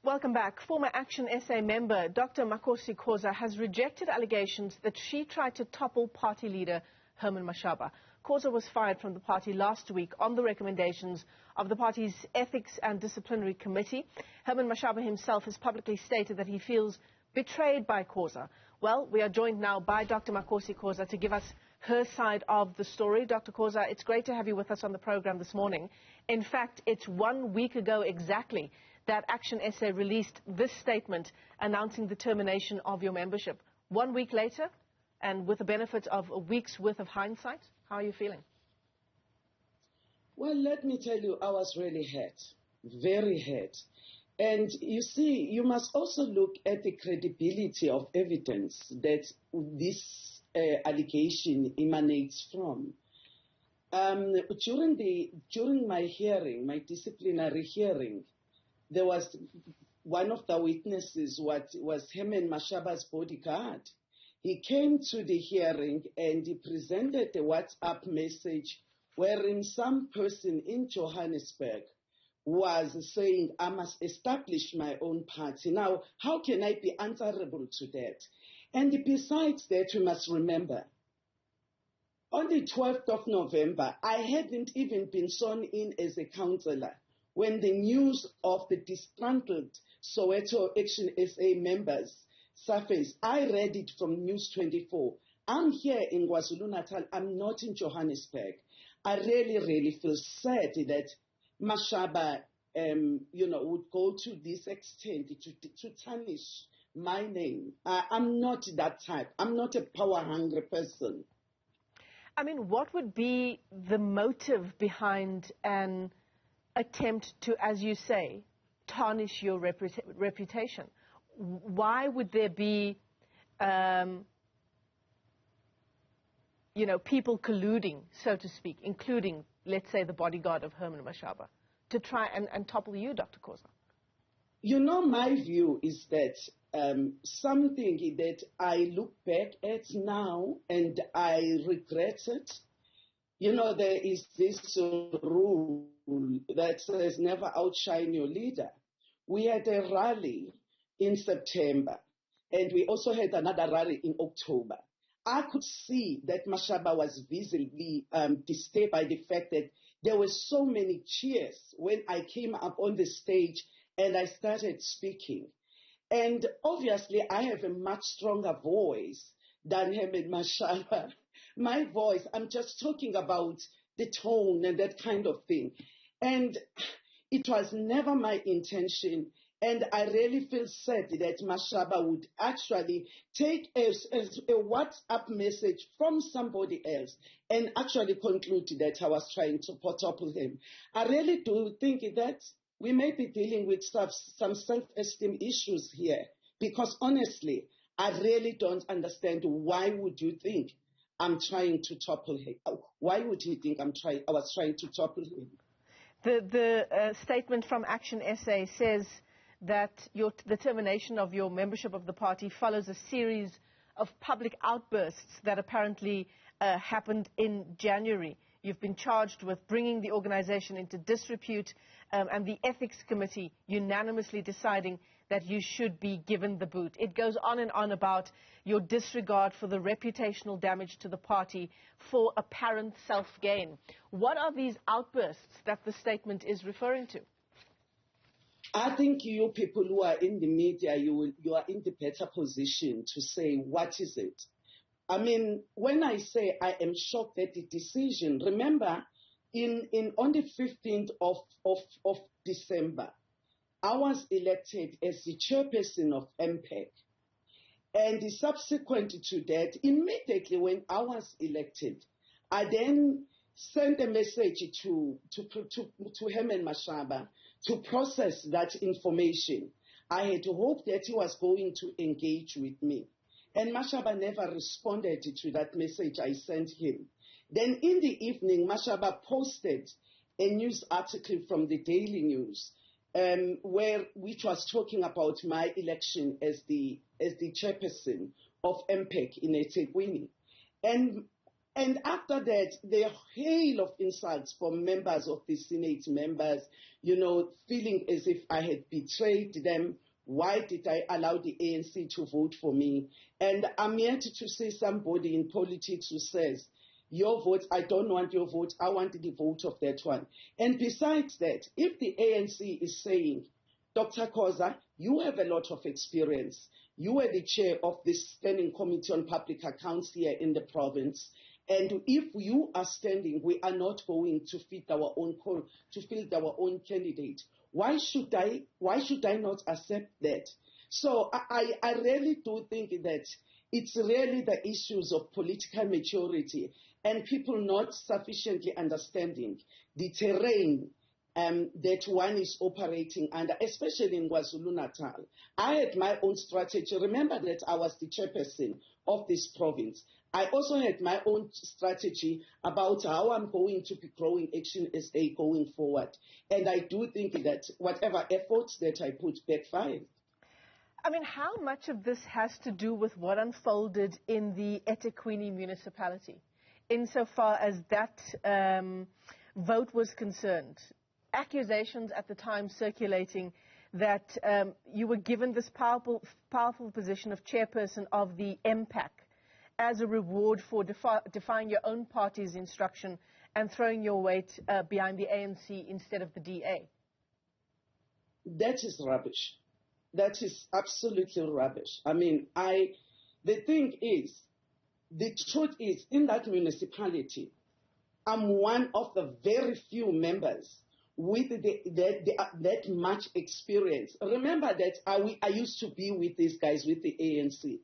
Welcome back. Former ActionSA member Dr. Makhosi Khoza has rejected allegations that she tried to topple party leader Herman Mashaba. Khoza was fired from the party last week on the recommendations of the party's Ethics and Disciplinary Committee. Herman Mashaba himself has publicly stated that he feels betrayed by Khoza. Well, we are joined now by Dr. Makhosi Khoza to give us her side of the story. Dr. Khoza, it's great to have you with us on the program this morning. In fact, it's 1 week ago exactly that ActionSA released this statement announcing the termination of your membership. 1 week later, and with the benefit of a week's worth of hindsight, how are you feeling? Well, let me tell you, I was really hurt, very hurt. And you see, you must also look at the credibility of evidence that this allegation emanates from. During my hearing, my disciplinary hearing, there was one of the witnesses was Herman Mashaba's bodyguard. He came to the hearing and he presented a WhatsApp message wherein some person in Johannesburg was saying, I must establish my own party. Now, how can I be answerable to that? And besides that, you must remember, on the 12th of November, I hadn't even been sworn in as a councillor when the news of the disgruntled Soweto ActionSA members surfaced. I read it from News 24. I'm here in KwaZulu-Natal. I'm not in Johannesburg. I really, really feel sad that Mashaba, would go to this extent to tarnish my name. I'm not that type. I'm not a power-hungry person. I mean, what would be the motive behind an attempt to, as you say, tarnish your reputation? Why would there be, people colluding, so to speak, including, let's say, the bodyguard of Herman Mashaba, to try and topple you, Dr. Khoza? My view is that something that I look back at now and I regret it. There is this rule that says never outshine your leader. We had a rally in September and we also had another rally in October. I could see that Mashaba was visibly disturbed by the fact that there were so many cheers when I came up on the stage and I started speaking. And obviously, I have a much stronger voice than Herman Mashaba. My voice, I'm just talking about the tone and that kind of thing. And it was never my intention. And I really feel sad that Mashaba would actually take a WhatsApp message from somebody else and actually conclude that I was trying to topple him. I really do think that we may be dealing with some self-esteem issues here, because honestly, I really don't understand why would you think I'm trying to topple him. Why would he think I was trying to topple him? The statement from ActionSA says that the termination of your membership of the party follows a series of public outbursts that apparently happened in January. You've been charged with bringing the organization into disrepute, and the Ethics Committee unanimously deciding that you should be given the boot. It goes on and on about your disregard for the reputational damage to the party for apparent self-gain. What are these outbursts that the statement is referring to? I think you people who are in the media, you are in the better position to say, what is it? I mean, when I say I am shocked at the decision, remember, on the 15th of December, I was elected as the chairperson of MPEC. And subsequent to that, immediately when I was elected, I then sent a message to Herman Mashaba to process that information. I had hoped that he was going to engage with me. And Mashaba never responded to that message I sent him. Then in the evening, Mashaba posted a news article from the Daily News, which was talking about my election as the chairperson of MPEC in eThekwini. And And after that, the hail of insults from members of the Senate members, feeling as if I had betrayed them. Why did I allow the ANC to vote for me? And I'm yet to see somebody in politics who says, your vote, I don't want your vote, I want the vote of that one. And besides that, if the ANC is saying, Dr. Khoza, you have a lot of experience. You were the chair of the Standing Committee on Public Accounts here in the province. And if you are standing, we are not going to field our own candidate. Why should I not accept that? So I really do think that it's really the issues of political maturity and people not sufficiently understanding the terrain that one is operating under, especially in KwaZulu-Natal. I had my own strategy. Remember that I was the chairperson of this province. I also had my own strategy about how I'm going to be growing ActionSA going forward. And I do think that whatever efforts that I put backfired. I mean, how much of this has to do with what unfolded in the eThekwini municipality, insofar as that vote was concerned? Accusations at the time circulating that you were given this powerful position of chairperson of the MPAC as a reward for defying your own party's instruction and throwing your weight behind the ANC instead of the DA. That is rubbish. That is absolutely rubbish. I mean, the thing is, the truth is, in that municipality, I'm one of the very few members with that much experience. Remember that I used to be with these guys, with the ANC.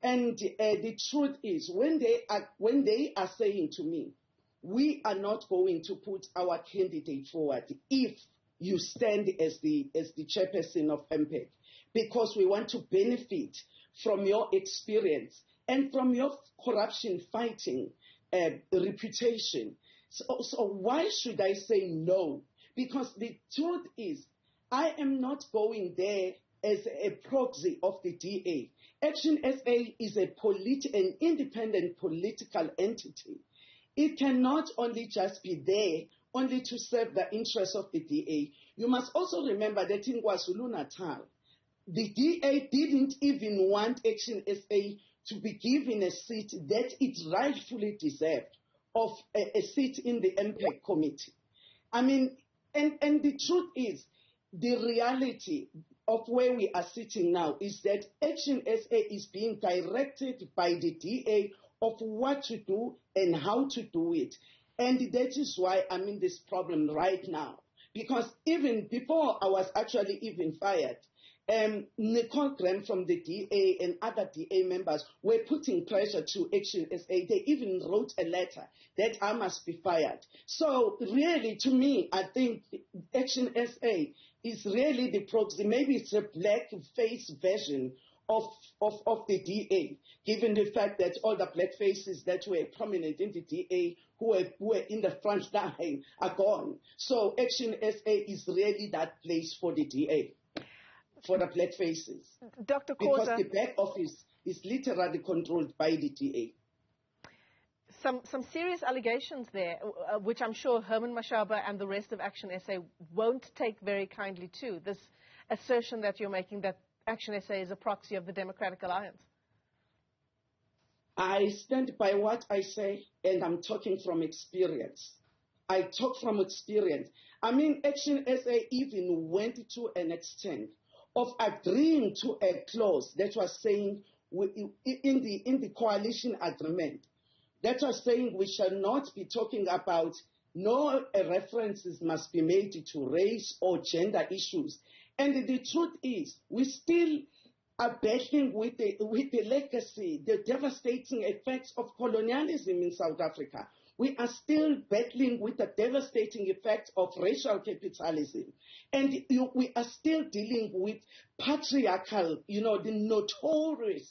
And the truth is, when they are saying to me, we are not going to put our candidate forward if you stand as the chairperson of MPAC, because we want to benefit from your experience and from your corruption fighting reputation. So why should I say no? Because the truth is, I am not going there as a proxy of the DA. ActionSA is an independent political entity. It cannot only just be there only to serve the interests of the DA. You must also remember that in KwaZulu-Natal, the DA didn't even want ActionSA to be given a seat that it rightfully deserved of a seat in the MPAC committee. I mean, and the truth is, the reality of where we are sitting now is that ActionSA is being directed by the DA of what to do and how to do it. And that is why I'm in this problem right now. Because even before I was actually even fired, Nicole Graham from the DA and other DA members were putting pressure to ActionSA. They even wrote a letter that I must be fired. So really, to me, I think ActionSA is really the proxy. Maybe it's a black-face version of the DA, given the fact that all the black faces that were prominent in the DA who were in the front line are gone. So ActionSA is really that place for the DA, for the black faces. Dr. Khoza, because the back office is literally controlled by the DA. Some serious allegations there, which I'm sure Herman Mashaba and the rest of ActionSA won't take very kindly to, this assertion that you're making that ActionSA is a proxy of the Democratic Alliance. I stand by what I say, and I'm talking from experience. I talk from experience. I mean, ActionSA even went to an extent of agreeing to a clause that was saying in the coalition agreement, that was saying we shall not be talking about no references must be made to race or gender issues. And the truth is, we still are battling with the legacy, the devastating effects of colonialism in South Africa. We are still battling with the devastating effects of racial capitalism. And we are still dealing with patriarchal, the notorious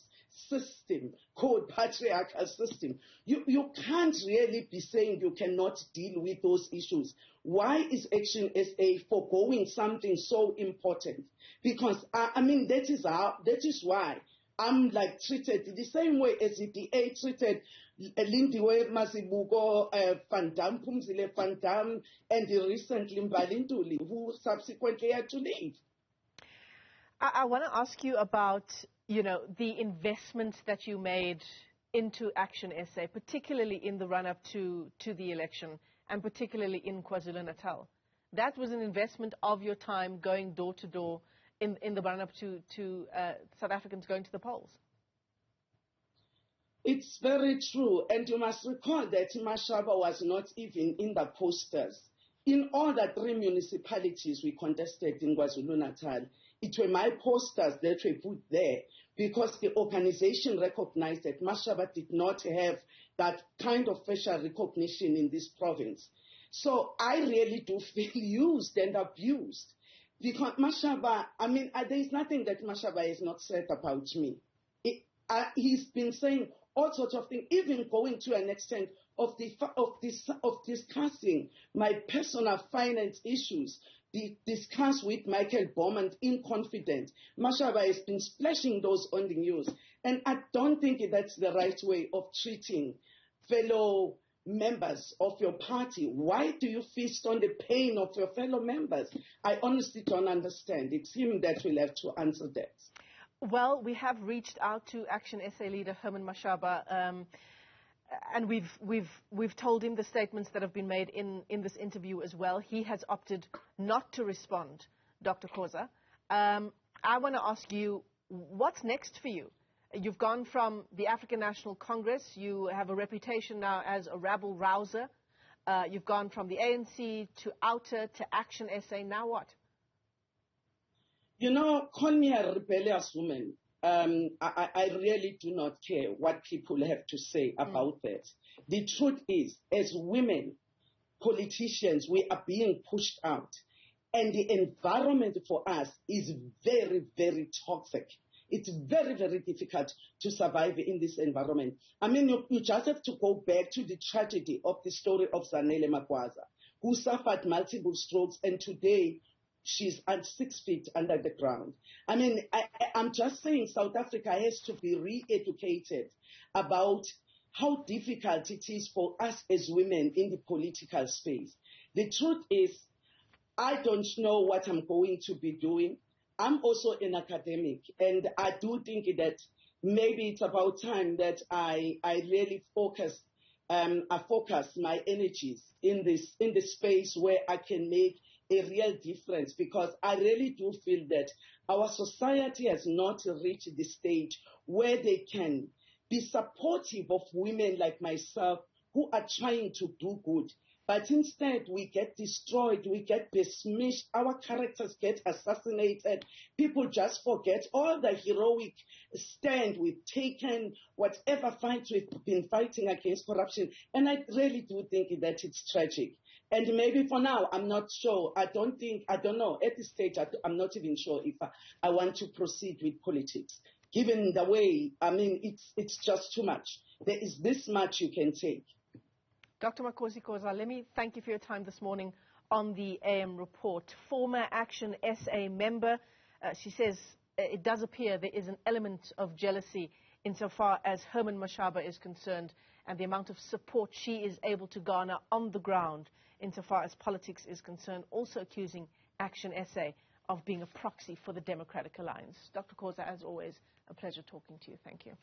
system called patriarchal system. You can't really be saying you cannot deal with those issues. Why is ActionSA foregoing something so important? Because I mean that is why I'm like treated the same way as the DA treated Lindiwe Masibuko, Van Dam, Pumzile Van Dam, and recently Mbalintuli, who subsequently had to leave. I want to ask you about, the investment that you made into ActionSA, particularly in the run-up to the election, and particularly in KwaZulu-Natal. That was an investment of your time going door to door in the run-up to South Africans going to the polls. It's very true, and you must recall that Mashaba was not even in the posters. In all the 3 municipalities we contested in KwaZulu-Natal, it were my posters that were put there because the organization recognized that Mashaba did not have that kind of facial recognition in this province. So I really do feel used and abused. Because Mashaba, there is nothing that Mashaba has not said about me. He's been saying all sorts of things, even going to an extent of discussing my personal finance issues, discuss with Michael Bowman in confidence. Mashaba has been splashing those on the news. And I don't think that's the right way of treating fellow members of your party. Why do you feast on the pain of your fellow members? I honestly don't understand. It's him that will have to answer that. Well, we have reached out to ActionSA leader Herman Mashaba, and we've told him the statements that have been made in this interview as well. He has opted not to respond, Dr. Khoza. I want to ask you, what's next for you? You've gone from the African National Congress. You have a reputation now as a rabble-rouser. You've gone from the ANC to Outer to ActionSA. Now what? Call me a rebellious woman. I really do not care what people have to say about that. The truth is, as women, politicians, we are being pushed out. And the environment for us is very, very toxic. It's very, very difficult to survive in this environment. You just have to go back to the tragedy of the story of Zanele Makhoza, who suffered multiple strokes, and today she's at 6 feet under the ground. I'm just saying South Africa has to be re-educated about how difficult it is for us as women in the political space. The truth is, I don't know what I'm going to be doing. I'm also an academic, and I do think that maybe it's about time that I really focus my energies in this space where I can make a real difference, because I really do feel that our society has not reached the stage where they can be supportive of women like myself who are trying to do good. But instead, we get destroyed, we get besmirched, our characters get assassinated, people just forget all the heroic stand we've taken, whatever fight we've been fighting against corruption. And I really do think that it's tragic. And maybe for now, I'm not sure. I don't know. At this stage, I'm not even sure if I want to proceed with politics. Given the way, it's just too much. There is this much you can take. Dr. Makhosi Khoza, let me thank you for your time this morning on the AM report. Former ActionSA member, she says it does appear there is an element of jealousy insofar as Herman Mashaba is concerned, and the amount of support she is able to garner on the ground insofar as politics is concerned, also accusing ActionSA of being a proxy for the Democratic Alliance. Dr. Khoza, as always, a pleasure talking to you. Thank you.